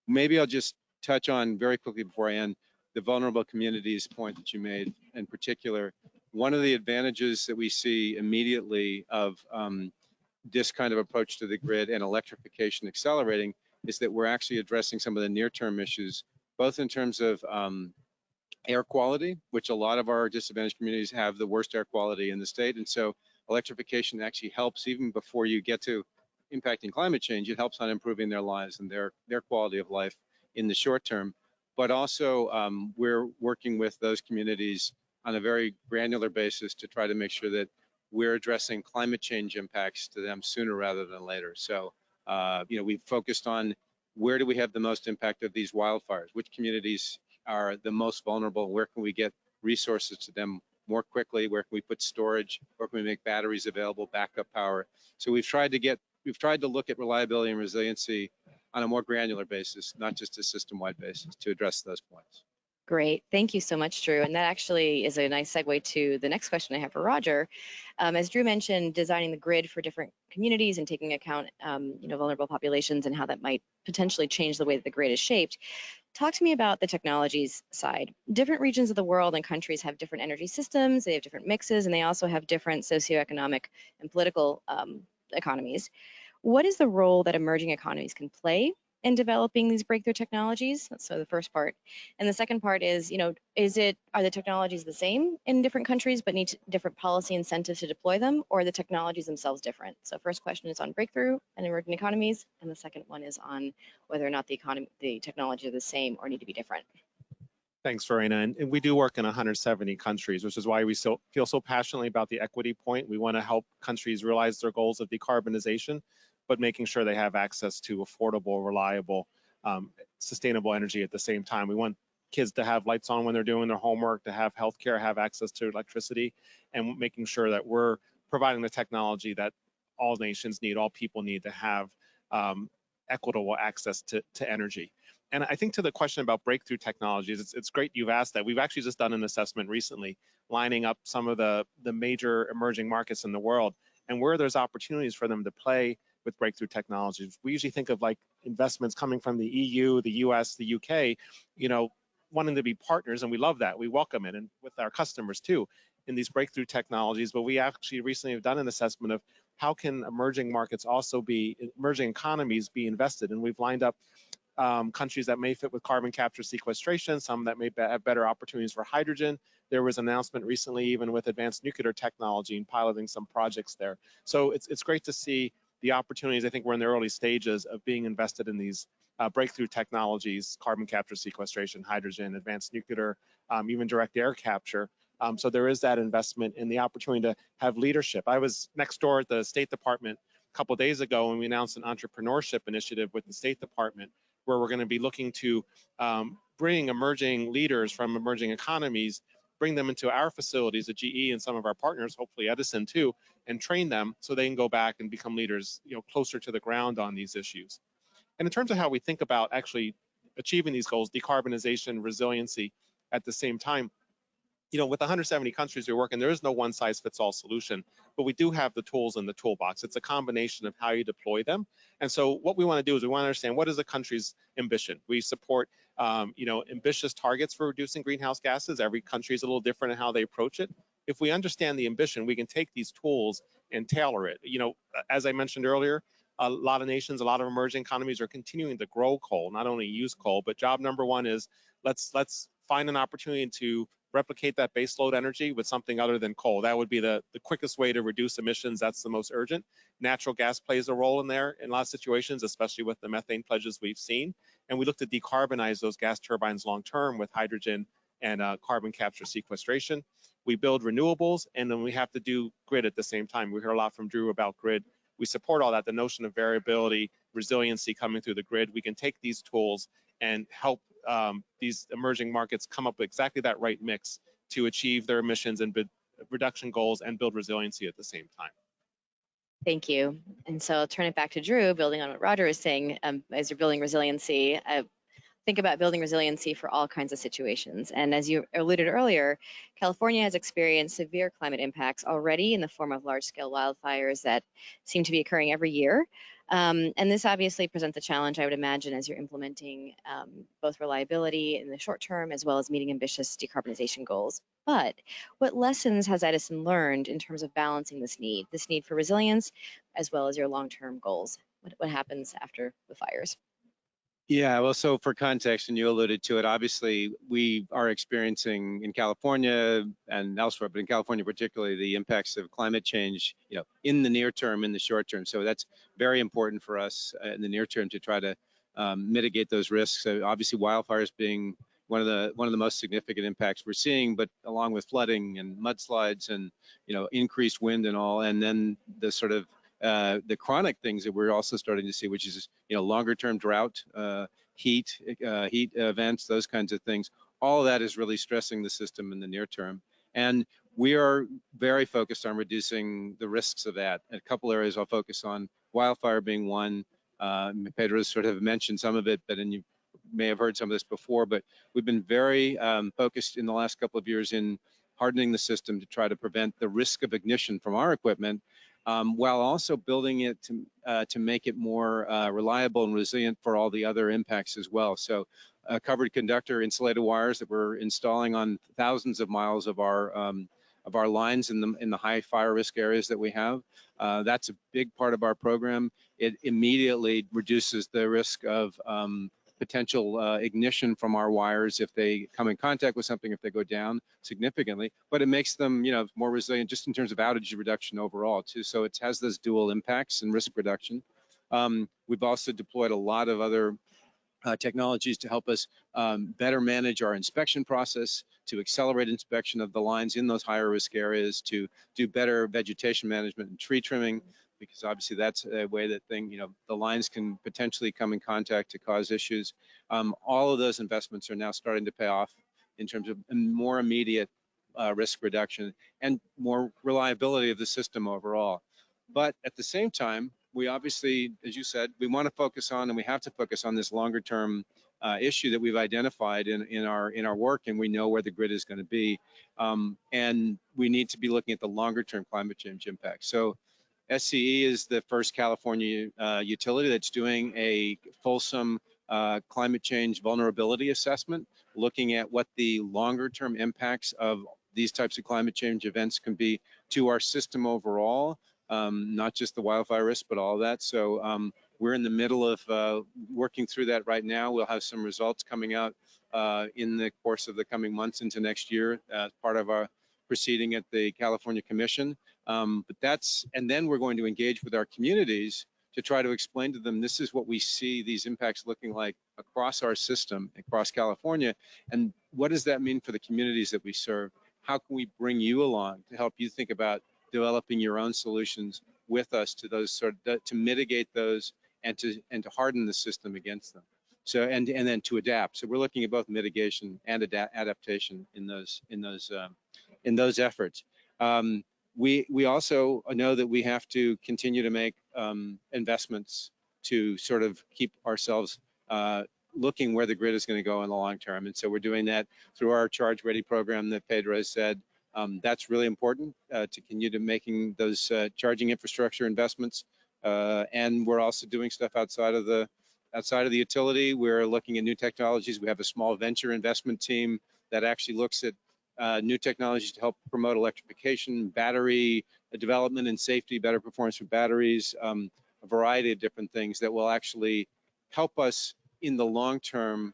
Maybe I'll just touch on very quickly before I end the vulnerable communities point that you made in particular. One of the advantages that we see immediately of this kind of approach to the grid and electrification accelerating is that we're actually addressing some of the near-term issues, both in terms of air quality, which a lot of our disadvantaged communities have the worst air quality in the state. And so electrification actually helps even before you get to impacting climate change. It helps on improving their lives and their quality of life in the short term. But also we're working with those communities on a very granular basis to try to make sure that we're addressing climate change impacts to them sooner rather than later. So, we've focused on where do we have the most impact of these wildfires, which communities are the most vulnerable, where can we get resources to them more quickly, where can we put storage, where can we make batteries available, backup power. So we've tried to look at reliability and resiliency on a more granular basis, not just a system-wide basis, to address those points. Great, thank you so much, Drew. And that actually is a nice segue to the next question I have for Roger. As Drew mentioned, designing the grid for different communities and taking account, vulnerable populations and how that might potentially change the way that the grid is shaped. Talk to me about the technologies side. Different regions of the world and countries have different energy systems, they have different mixes, and they also have different socioeconomic and political economies. What is the role that emerging economies can play in developing these breakthrough technologies? That's the first part. And the second part is, are the technologies the same in different countries but need different policy incentives to deploy them, or are the technologies themselves different? So first question is on breakthrough and emerging economies, and the second one is on whether or not the technology are the same or need to be different. Thanks, Verena. And we do work in 170 countries, which is why we feel so passionately about the equity point. We want to help countries realize their goals of decarbonization, but making sure they have access to affordable, reliable, sustainable energy at the same time. We want kids to have lights on when they're doing their homework, to have healthcare, have access to electricity, and making sure that we're providing the technology that all nations need, all people need to have equitable access to energy. And I think to the question about breakthrough technologies, it's great you've asked that. We've actually just done an assessment recently, lining up some of the major emerging markets in the world and where there's opportunities for them to play with breakthrough technologies. We usually think of like investments coming from the EU, the US, the UK, wanting to be partners, and we love that. We welcome it, and with our customers too, in these breakthrough technologies. But we actually recently have done an assessment of how can emerging economies be invested, and we've lined up countries that may fit with carbon capture sequestration, some that may have better opportunities for hydrogen. There was an announcement recently even with advanced nuclear technology and piloting some projects there. So it's great to see the opportunities. I think we're in the early stages of being invested in these breakthrough technologies, carbon capture sequestration, hydrogen, advanced nuclear, even direct air capture. So there is that investment in the opportunity to have leadership. I was next door at the State Department a couple of days ago, and we announced an entrepreneurship initiative with the State Department, where we're going to be looking to bring emerging leaders from emerging economies, bring them into our facilities at GE and some of our partners, hopefully Edison too, and train them so they can go back and become leaders, closer to the ground on these issues. And in terms of how we think about actually achieving these goals, decarbonization, resiliency at the same time, with 170 countries we work in, there is no one size fits all solution, but we do have the tools in the toolbox. It's a combination of how you deploy them. And so what we want to do is we want to understand what is the country's ambition. We support, ambitious targets for reducing greenhouse gases. Every country is a little different in how they approach it. If we understand the ambition, we can take these tools and tailor it. As I mentioned earlier, a lot of nations, a lot of emerging economies are continuing to grow coal, not only use coal, but job number one is let's find an opportunity to replicate that baseload energy with something other than coal. That would be the quickest way to reduce emissions. That's the most urgent. Natural gas plays a role in there in a lot of situations, especially with the methane pledges we've seen. And we look to decarbonize those gas turbines long term with hydrogen and carbon capture sequestration. We build renewables, and then we have to do grid at the same time. We heard a lot from Drew about grid. We support all that, the notion of variability, resiliency coming through the grid. We can take these tools and help these emerging markets come up with exactly that right mix to achieve their emissions and reduction goals and build resiliency at the same time. Thank you. And so I'll turn it back to Drew, building on what Roger was saying, as you're building resiliency, think about building resiliency for all kinds of situations. And as you alluded earlier, California has experienced severe climate impacts already in the form of large-scale wildfires that seem to be occurring every year. And this obviously presents a challenge, I would imagine, as you're implementing both reliability in the short term as well as meeting ambitious decarbonization goals. But what lessons has Edison learned in terms of balancing this need for resilience, as well as your long-term goals? What happens after the fires? Yeah, well, so for context, and you alluded to it, obviously we are experiencing in California and elsewhere, but in California particularly, the impacts of climate change, in the near term, in the short term. So that's very important for us in the near term to try to mitigate those risks. So obviously wildfires being one of the most significant impacts we're seeing, but along with flooding and mudslides and increased wind and all, and then the sort of the chronic things that we're also starting to see, which is longer term drought, heat events, those kinds of things. All of that is really stressing the system in the near term, and we are very focused on reducing the risks of that. A couple areas I'll focus on: wildfire being one. Pedro sort of mentioned some of it, but you may have heard some of this before. But we've been very focused in the last couple of years in hardening the system to try to prevent the risk of ignition from our equipment, while also building it to make it more reliable and resilient for all the other impacts as well. So covered conductor insulated wires that we're installing on thousands of miles of our lines in the high fire risk areas that we have. That's a big part of our program. It immediately reduces the risk of potential ignition from our wires if they come in contact with something, if they go down significantly, but it makes them more resilient just in terms of outage reduction overall too. So it has those dual impacts and risk reduction. We've also deployed a lot of other technologies to help us better manage our inspection process, to accelerate inspection of the lines in those higher risk areas, to do better vegetation management and tree trimming, because obviously that's a way that the lines can potentially come in contact to cause issues. All of those investments are now starting to pay off in terms of more immediate risk reduction and more reliability of the system overall. But at the same time, we obviously, as you said, we want to focus on, and we have to focus on this longer term issue that we've identified in our work, and we know where the grid is going to be. And we need to be looking at the longer term climate change impact. So SCE is the first California utility that's doing a fulsome climate change vulnerability assessment, looking at what the longer term impacts of these types of climate change events can be to our system overall, not just the wildfire risk, but all of that. So we're in the middle of working through that right now. We'll have some results coming out in the course of the coming months into next year as part of our proceeding at the California Commission. And then we're going to engage with our communities to try to explain to them, this is what we see these impacts looking like across our system, across California, and what does that mean for the communities that we serve? How can we bring you along to help you think about developing your own solutions with us to those to mitigate those and to harden the system against them. So and then to adapt. So we're looking at both mitigation and adaptation in those efforts. We also know that we have to continue to make investments to sort of keep ourselves looking where the grid is going to go in the long term. And so we're doing that through our Charge Ready program that Pedro has said. That's really important to continue to making those charging infrastructure investments. And we're also doing stuff outside of the utility. We're looking at new technologies. We have a small venture investment team that actually looks at new technologies to help promote electrification, battery development and safety, better performance for batteries, a variety of different things that will actually help us in the long term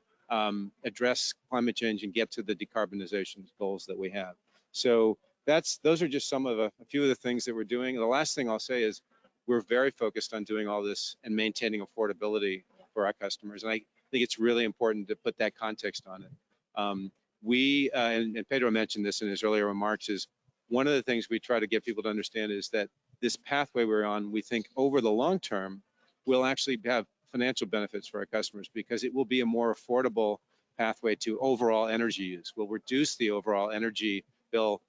address climate change and get to the decarbonization goals that we have. So those are just some of a few of the things that we're doing. And the last thing I'll say is we're very focused on doing all this and maintaining affordability for our customers. And I think it's really important to put that context on it. And Pedro mentioned this in his earlier remarks, is one of the things we try to get people to understand is that this pathway we're on, we think over the long term, will actually have financial benefits for our customers because it will be a more affordable pathway to overall energy use. We'll reduce the overall energy bill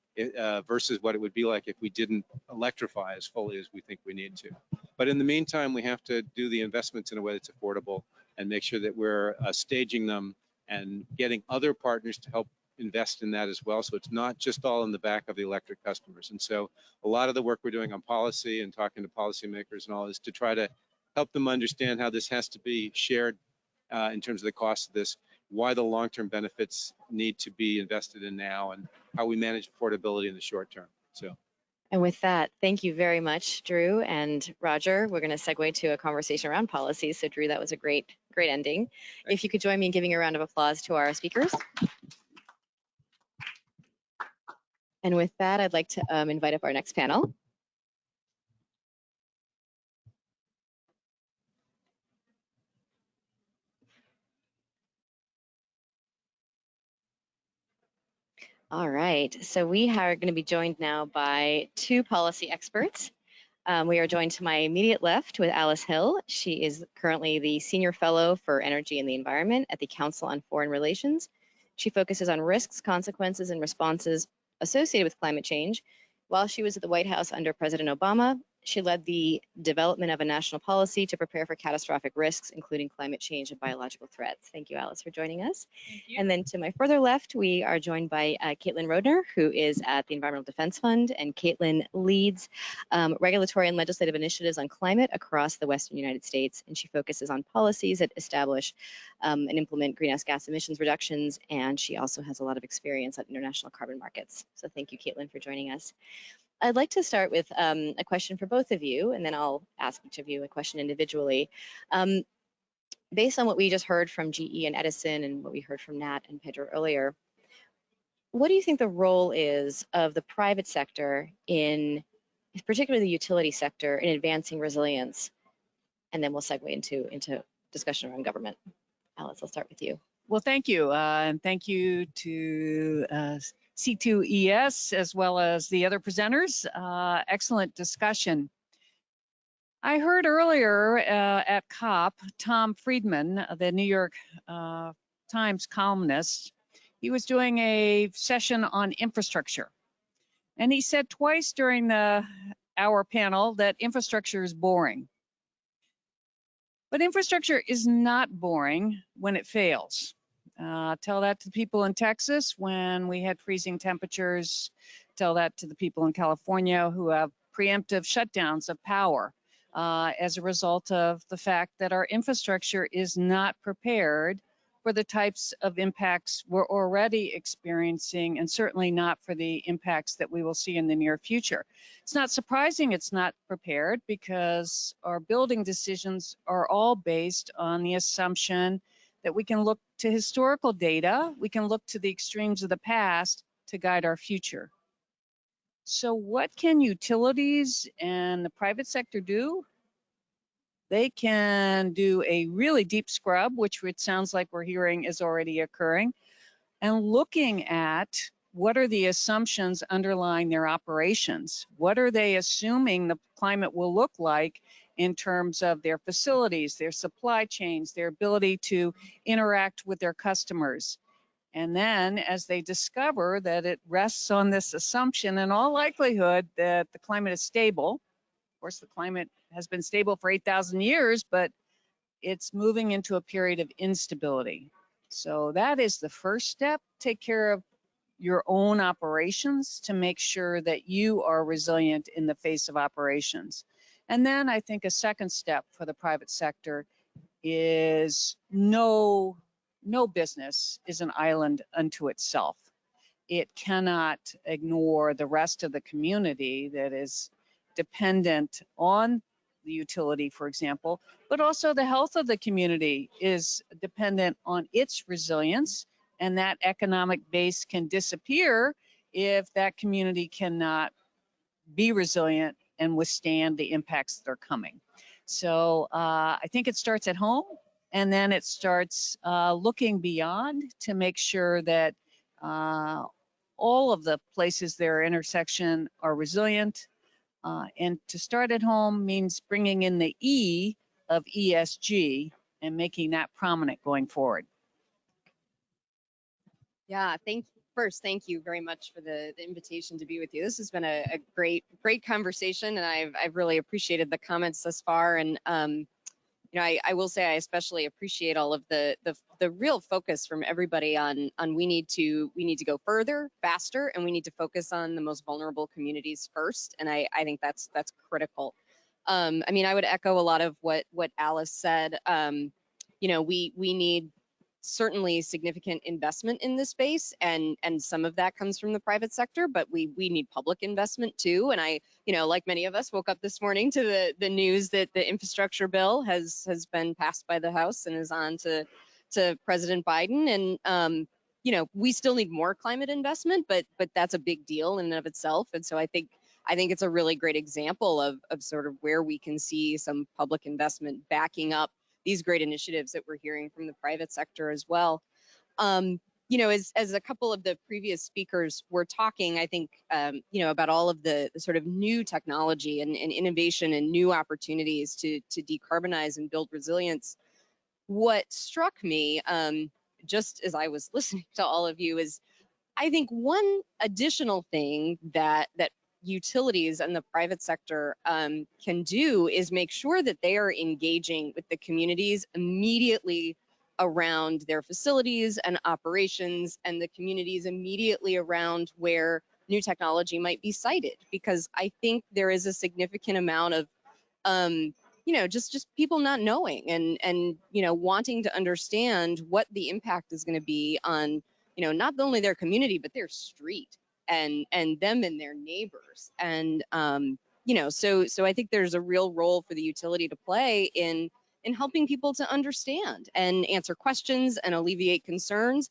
versus what it would be like if we didn't electrify as fully as we think we need to. But in the meantime, we have to do the investments in a way that's affordable and make sure that we're staging them and getting other partners to help invest in that as well. So it's not just all in the back of the electric customers. And so a lot of the work we're doing on policy and talking to policymakers and all is to try to help them understand how this has to be shared in terms of the cost of this, why the long-term benefits need to be invested in now, and how we manage affordability in the short term. So. And with that, thank you very much, Drew and Roger. We're going to segue to a conversation around policy. So Drew, that was a great ending. If you could join me in giving a round of applause to our speakers. And with that, I'd like to invite up our next panel. All right, so we are going to be joined now by two policy experts. We are joined to my immediate left with Alice Hill. She is currently the Senior Fellow for Energy and the Environment at the Council on Foreign Relations. She focuses on risks, consequences, and responses associated with climate change. While she was at the White House under President Obama, she led the development of a national policy to prepare for catastrophic risks, including climate change and biological threats. Thank you, Alice, for joining us. Thank you. And then to my further left, we are joined by Caitlin Roedner, who is at the Environmental Defense Fund, and Caitlin leads regulatory and legislative initiatives on climate across the Western United States, and she focuses on policies that establish and implement greenhouse gas emissions reductions, and she also has a lot of experience on international carbon markets. So thank you, Caitlin, for joining us. I'd like to start with a question for both of you, and then I'll ask each of you a question individually. Based on what we just heard from GE and Edison and what we heard from Nat and Pedro earlier, what do you think the role is of the private sector in, particularly the utility sector, in advancing resilience? And then we'll segue into discussion around government. Alice, I'll start with you. Well, thank you. And thank you to C2ES as well as the other presenters. Excellent discussion. I heard earlier at COP, Tom Friedman, the New York Times columnist, he was doing a session on infrastructure. And he said twice during our panel that infrastructure is boring. But infrastructure is not boring when it fails. Tell that to the people in Texas when we had freezing temperatures. Tell that to the people in California who have preemptive shutdowns of power as a result of the fact that our infrastructure is not prepared for the types of impacts we're already experiencing, and certainly not for the impacts that we will see in the near future. It's not surprising it's not prepared because our building decisions are all based on the assumption that we can look to historical data, we can look to the extremes of the past to guide our future. So what can utilities and the private sector do? They can do a really deep scrub, which it sounds like we're hearing is already occurring, and looking at what are the assumptions underlying their operations? What are they assuming the climate will look like in terms of their facilities, their supply chains, their ability to interact with their customers? And then as they discover that it rests on this assumption, in all likelihood that the climate is stable. Of course, the climate has been stable for 8,000 years, but it's moving into a period of instability. So that is the first step. Take care of your own operations to make sure that you are resilient in the face of operations. And then I think a second step for the private sector is no business is an island unto itself. It cannot ignore the rest of the community that is dependent on the utility, for example, but also the health of the community is dependent on its resilience, and that economic base can disappear if that community cannot be resilient and withstand the impacts that are coming. So I think it starts at home, and then it starts looking beyond to make sure that all of the places that are intersection are resilient. And to start at home means bringing in the E of ESG and making that prominent going forward. Yeah, thank you very much for the invitation to be with you. This has been a great conversation, and I've really appreciated the comments thus far. And you know, I will say I especially appreciate all of the real focus from everybody on we need to go further, faster, and we need to focus on the most vulnerable communities first. And I think that's critical. I mean, I would echo a lot of what Alice said. You know, we need certainly significant investment in this space, and some of that comes from the private sector, but we need public investment too. And I, you know, like many of us, woke up this morning to the news that the infrastructure bill has been passed by the House and is on to President Biden. And you know, we still need more climate investment, but that's a big deal in and of itself. And so I think it's a really great example of sort of where we can see some public investment backing up these great initiatives that we're hearing from the private sector as well. You know, as a couple of the previous speakers were talking, I think, you know, about all of the sort of new technology and innovation and new opportunities to decarbonize and build resilience. What struck me, just as I was listening to all of you, is I think one additional thing that utilities and the private sector can do is make sure that they are engaging with the communities immediately around their facilities and operations, and the communities immediately around where new technology might be sited, because I think there is a significant amount of you know, just people not knowing and you know, wanting to understand what the impact is going to be on, you know, not only their community but their street and them and their neighbors. And you know, so I think there's a real role for the utility to play in helping people to understand and answer questions and alleviate concerns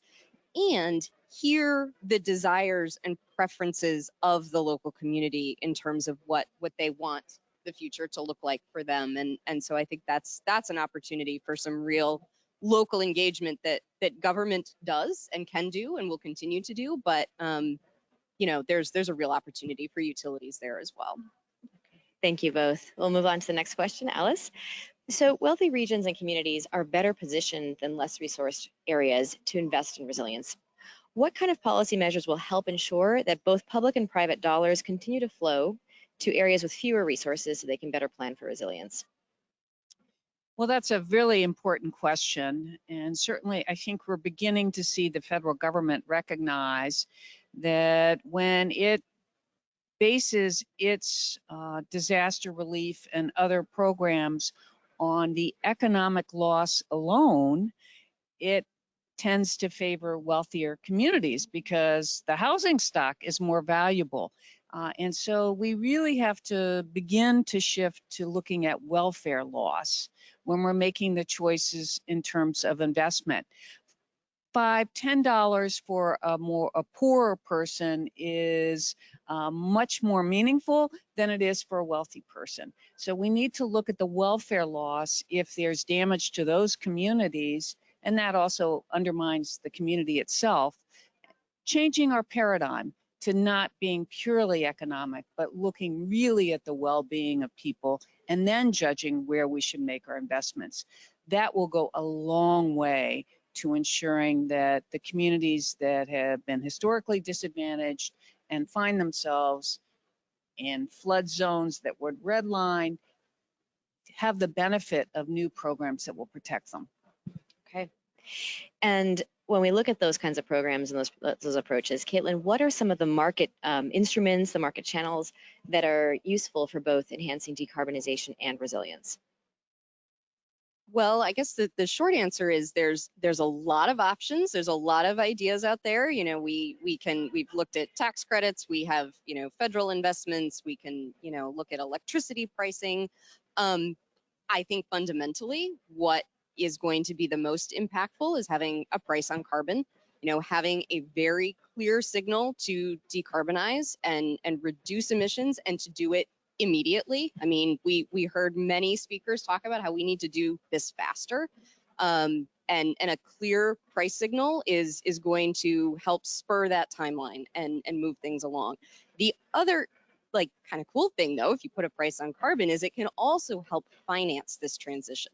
and hear the desires and preferences of the local community in terms of what they want the future to look like for them. And so I think that's an opportunity for some real local engagement that government does and can do and will continue to do. But you know, there's a real opportunity for utilities there as well. Thank you both. We'll move on to the next question, Alice. So wealthy regions and communities are better positioned than less resourced areas to invest in resilience. What kind of policy measures will help ensure that both public and private dollars continue to flow to areas with fewer resources so they can better plan for resilience? Well, that's a really important question. And certainly, I think we're beginning to see the federal government recognize that when it bases its disaster relief and other programs on the economic loss alone, it tends to favor wealthier communities because the housing stock is more valuable. And so we really have to begin to shift to looking at welfare loss when we're making the choices in terms of investment. $5, $10 for a poorer person is much more meaningful than it is for a wealthy person. So we need to look at the welfare loss if there's damage to those communities, and that also undermines the community itself. Changing our paradigm to not being purely economic, but looking really at the well-being of people and then judging where we should make our investments. That will go a long way to ensuring that the communities that have been historically disadvantaged and find themselves in flood zones that would redline have the benefit of new programs that will protect them. Okay. And when we look at those kinds of programs and those approaches, Caitlin, what are some of the market instruments, the market channels that are useful for both enhancing decarbonization and resilience? Well, I guess the short answer is there's a lot of options. There's a lot of ideas out there. You know, we've looked at tax credits. We have, you know, federal investments. We can, you know, look at electricity pricing. I think fundamentally what is going to be the most impactful is having a price on carbon, you know, having a very clear signal to decarbonize and reduce emissions and to do it immediately. I mean, we heard many speakers talk about how we need to do this faster. And a clear price signal is going to help spur that timeline and move things along. The other like kind of cool thing though, if you put a price on carbon, is it can also help finance this transition.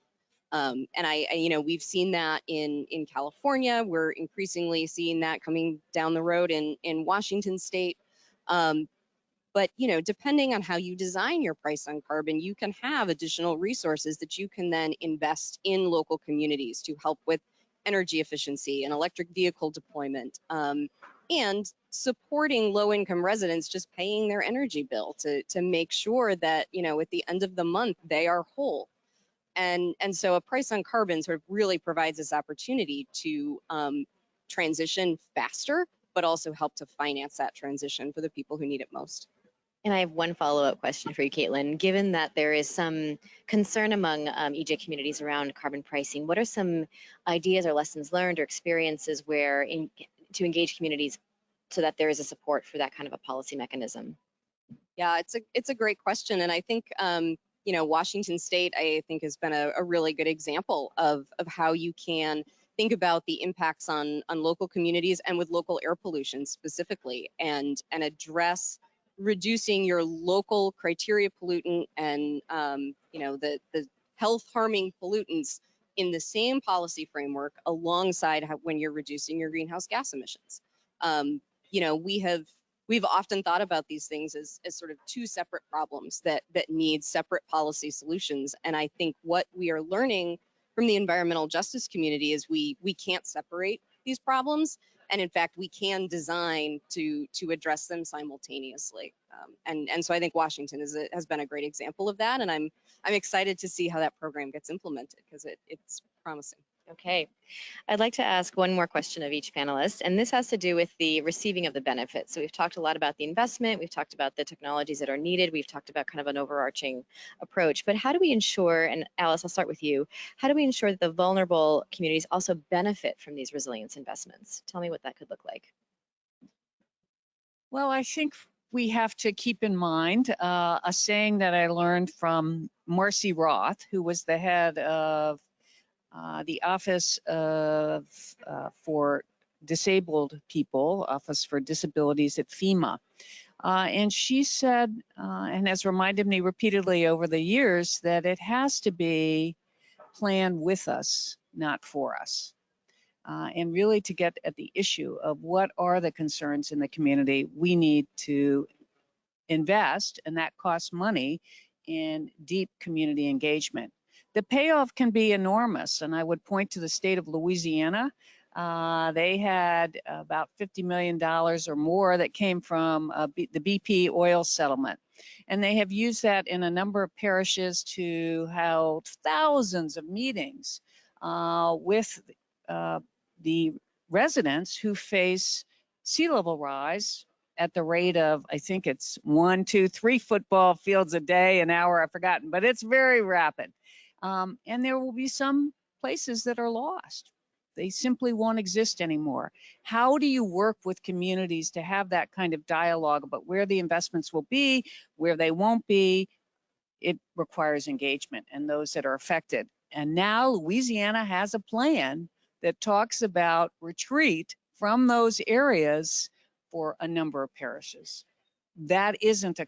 And I you know, we've seen that in California. We're increasingly seeing that coming down the road in Washington state. But you know, depending on how you design your price on carbon, you can have additional resources that you can then invest in local communities to help with energy efficiency and electric vehicle deployment, and supporting low-income residents just paying their energy bill to make sure that, you know, at the end of the month they are whole. And so a price on carbon sort of really provides this opportunity to transition faster, but also help to finance that transition for the people who need it most. And I have one follow-up question for you, Caitlin. Given that there is some concern among EJ communities around carbon pricing, what are some ideas or lessons learned or experiences where to engage communities so that there is a support for that kind of a policy mechanism? Yeah, it's a great question, and I think you know, Washington State, I think, has been a really good example of how you can think about the impacts on local communities and with local air pollution specifically, and address reducing your local criteria pollutant and you know, the health harming pollutants in the same policy framework alongside when you're reducing your greenhouse gas emissions. You know, we've often thought about these things as sort of two separate problems that need separate policy solutions. And I think what we are learning from the environmental justice community is we can't separate these problems. And in fact, we can design to address them simultaneously. And so I think Washington has been a great example of that. And I'm excited to see how that program gets implemented because it's promising. Okay, I'd like to ask one more question of each panelist, and this has to do with the receiving of the benefits. So we've talked a lot about the investment, we've talked about the technologies that are needed, we've talked about kind of an overarching approach, but how do we ensure, and Alice, I'll start with you, how do we ensure that the vulnerable communities also benefit from these resilience investments? Tell me what that could look like. Well, I think we have to keep in mind a saying that I learned from Marcy Roth, who was the head of the Office for Disabled People, Office for Disabilities at FEMA. And she said, and has reminded me repeatedly over the years, that it has to be planned with us, not for us. And really to get at the issue of what are the concerns in the community, we need to invest, and that costs money, in deep community engagement. The payoff can be enormous, and I would point to the state of Louisiana. They had about $50 million or more that came from the BP oil settlement. And they have used that in a number of parishes to hold thousands of meetings with the residents who face sea level rise at the rate of, I think it's 1, 2, 3 football fields a day, an hour, I've forgotten, but it's very rapid. And there will be some places that are lost. They simply won't exist anymore. How do you work with communities to have that kind of dialogue about where the investments will be, where they won't be? It requires engagement and those that are affected. And now Louisiana has a plan that talks about retreat from those areas for a number of parishes. That isn't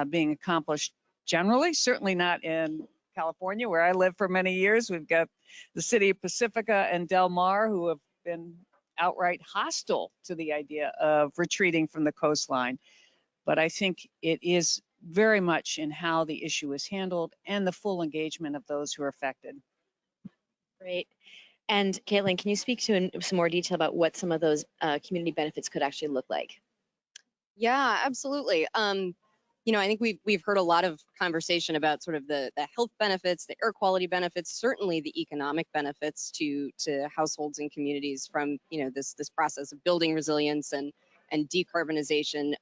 being accomplished generally, certainly not in California, where I lived for many years. We've got the city of Pacifica and Del Mar who have been outright hostile to the idea of retreating from the coastline. But I think it is very much in how the issue is handled and the full engagement of those who are affected. Great. And Caitlin, can you speak to in some more detail about what some of those community benefits could actually look like? Yeah, absolutely. You know, I think we've heard a lot of conversation about sort of the health benefits, the air quality benefits, certainly the economic benefits to households and communities from, you know, this process of building resilience and decarbonization.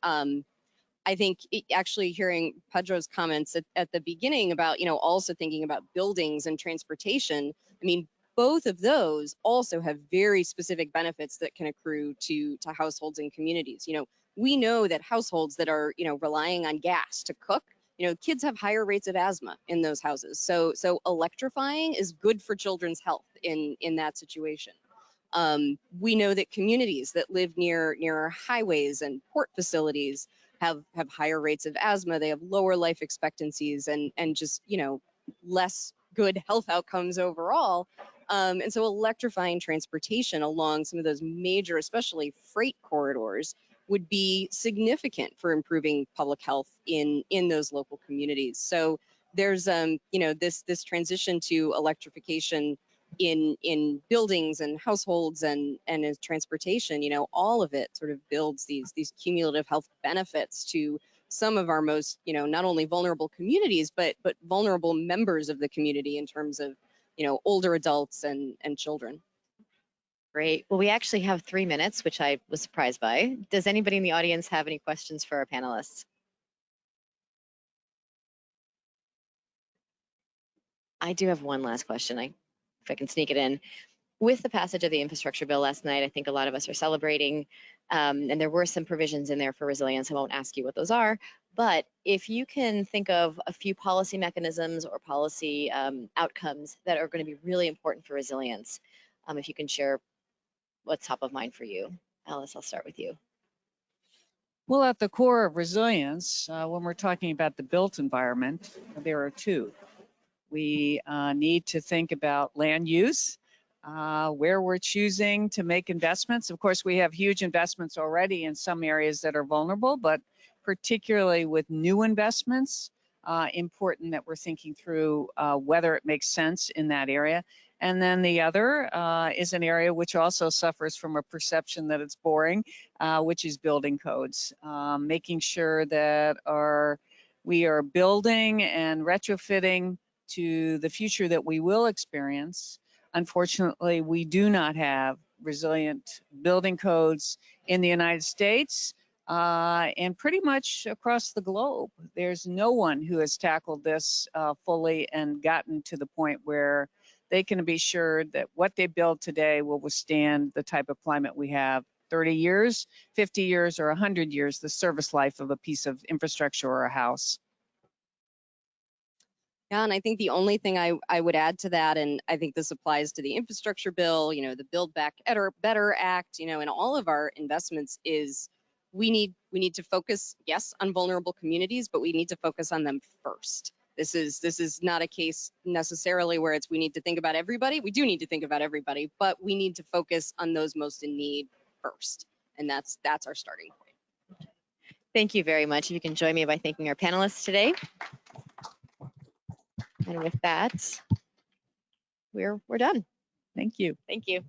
I think actually hearing Pedro's comments at the beginning about, you know, also thinking about buildings and transportation, I mean, both of those also have very specific benefits that can accrue to households and communities. You know, we know that households that are, you know, relying on gas to cook, you know, kids have higher rates of asthma in those houses. So electrifying is good for children's health in that situation. We know that communities that live near highways and port facilities have higher rates of asthma. They have lower life expectancies and just, you know, less good health outcomes overall. And so electrifying transportation along some of those major, especially freight corridors, would be significant for improving public health in those local communities. So there's you know, this transition to electrification in buildings and households and in transportation, you know, all of it sort of builds these cumulative health benefits to some of our most, you know, not only vulnerable communities, but vulnerable members of the community in terms of, you know, older adults and children. Great. Well, we actually have 3 minutes, which I was surprised by. Does anybody in the audience have any questions for our panelists? I do have one last question, if I can sneak it in. With the passage of the infrastructure bill last night, I think a lot of us are celebrating, and there were some provisions in there for resilience. I won't ask you what those are, but if you can think of a few policy mechanisms or policy outcomes that are going to be really important for resilience, if you can share what's top of mind for you. Alice, I'll start with you. Well, at the core of resilience, when we're talking about the built environment, there are two. We need to think about land use, where we're choosing to make investments. Of course, we have huge investments already in some areas that are vulnerable, but particularly with new investments, important that we're thinking through whether it makes sense in that area. And then the other is an area which also suffers from a perception that it's boring, which is building codes, making sure that we are building and retrofitting to the future that we will experience. Unfortunately, we do not have resilient building codes in the United States and pretty much across the globe. There's no one who has tackled this fully and gotten to the point where they can be sure that what they build today will withstand the type of climate we have 30 years, 50 years, or 100 years, the service life of a piece of infrastructure or a house. Yeah, and I think the only thing I would add to that, and I think this applies to the infrastructure bill, you know, the Build Back Better Act, you know, and all of our investments is we need to focus, yes, on vulnerable communities, but we need to focus on them first. This is not a case necessarily where we need to think about everybody. We do need to think about everybody, but we need to focus on those most in need first, and that's our starting point. Thank you very much. If you can join me by thanking our panelists today. And with that, we're done. Thank you. Thank you.